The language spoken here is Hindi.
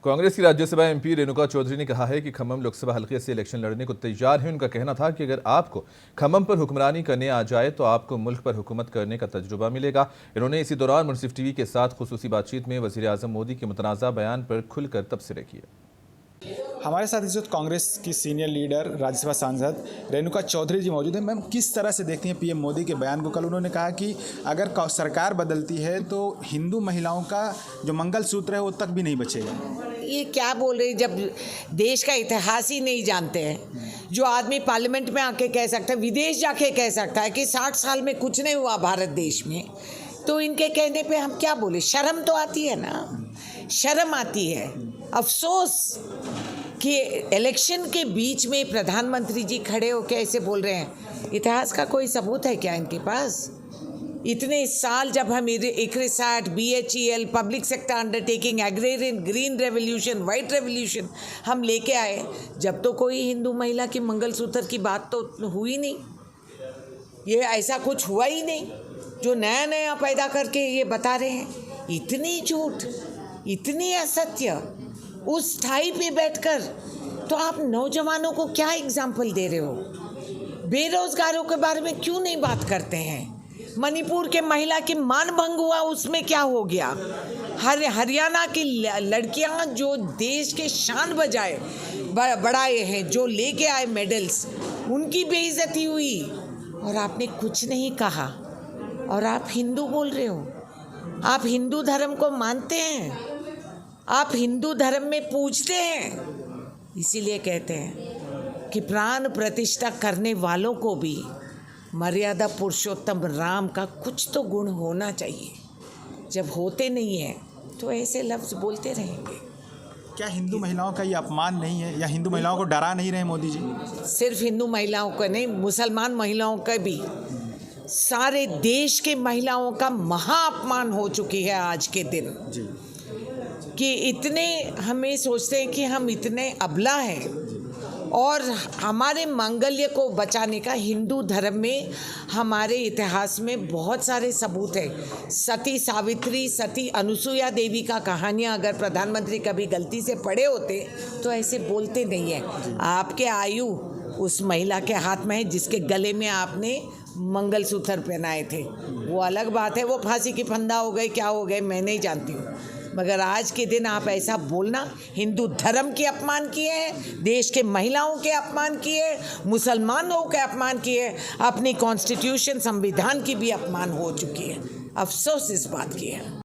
कांग्रेस की राज्यसभा एमपी रेणुका चौधरी ने कहा है कि खम्मम लोकसभा हल्के से इलेक्शन लड़ने को तैयार है। उनका कहना था कि अगर आपको खम्मम पर हुक्मरानी करने आ जाए तो आपको मुल्क पर हुकूमत करने का तजुर्बा मिलेगा। इन्होंने इसी दौरान मुनसिफ टीवी के साथ खुसूसी बातचीत में वज़ीर आज़म मोदी के मुतनाज़ा बयान पर खुलकर तबसरे किए। हमारे साथ इस वक्त कांग्रेस की सीनियर लीडर राज्यसभा सांसद रेणुका चौधरी जी मौजूद हैं। मैम, किस तरह से देखती हैं पीएम मोदी के बयान को? कल उन्होंने कहा कि अगर सरकार बदलती है तो हिंदू महिलाओं का जो मंगलसूत्र है वो तक भी नहीं बचेगा। ये क्या बोल रहे हैं? जब देश का इतिहास ही नहीं जानते हैं। जो आदमी पार्लियामेंट में आके कह सकता है, विदेश जाके कह सकता है कि 60 साल में कुछ नहीं हुआ भारत देश में, तो इनके कहने पे हम क्या बोले? शर्म तो आती है ना, शर्म आती है। अफसोस कि इलेक्शन के बीच में प्रधानमंत्री जी खड़े होकर ऐसे बोल रहे हैं। इतिहास का कोई सबूत है क्या इनके पास? इतने साल जब हम इक्रिसाट, BHEL, public sector undertaking, agrarian, green revolution, white revolution हम लेके आए, जब तो कोई हिंदू महिला की मंगलसूत्र की बात तो हुई नहीं। ये ऐसा कुछ हुआ ही नहीं जो नया नया पैदा करके ये बता रहे हैं। इतनी झूठ, इतनी असत्य उस ठाई पे बैठकर। तो आप नौजवानों को क्या एग्जाम्पल दे रहे हो? बेरोजगारों के बारे में क्यों नहीं बात करते हैं? मणिपुर के महिला की मान भंग हुआ, उसमें क्या हो गया? हरियाणा की लड़कियां जो देश के शान बजाए बढ़ाए हैं, जो लेके आए मेडल्स, उनकी बेइज्जती हुई और आपने कुछ नहीं कहा। और आप हिंदू बोल रहे हो? आप हिंदू धर्म को मानते हैं? आप हिंदू धर्म में पूजते हैं? इसीलिए कहते हैं कि प्राण प्रतिष्ठा करने वालों को भी मर्यादा पुरुषोत्तम राम का कुछ तो गुण होना चाहिए। जब होते नहीं है तो ऐसे लफ्ज़ बोलते रहेंगे। क्या हिंदू महिलाओं का ये अपमान नहीं है, या हिंदू महिलाओं को डरा नहीं रहे मोदी जी? सिर्फ हिंदू महिलाओं का नहीं, मुसलमान महिलाओं का भी, सारे देश के महिलाओं का महा अपमान हो चुकी है आज के दिन जी। कि इतने हमें सोचते हैं कि हम इतने अबला हैं। और हमारे मांगल्य को बचाने का हिंदू धर्म में, हमारे इतिहास में बहुत सारे सबूत हैं। सती सावित्री, सती अनुसुईया देवी का कहानियाँ अगर प्रधानमंत्री कभी गलती से पढ़े होते तो ऐसे बोलते नहीं हैं। आपके आयु उस महिला के हाथ में है जिसके गले में आपने मंगलसूत्र पहनाए थे। वो अलग बात है, वो फांसी की फंदा हो गए, क्या हो गए, मैं नहीं जानती हूँ। मगर आज के दिन आप ऐसा बोलना, हिंदू धर्म के अपमान किए हैं, देश के महिलाओं के अपमान किए, मुसलमानों के अपमान किए, अपनी कॉन्स्टिट्यूशन, संविधान की भी अपमान हो चुकी है। अफसोस इस बात की है।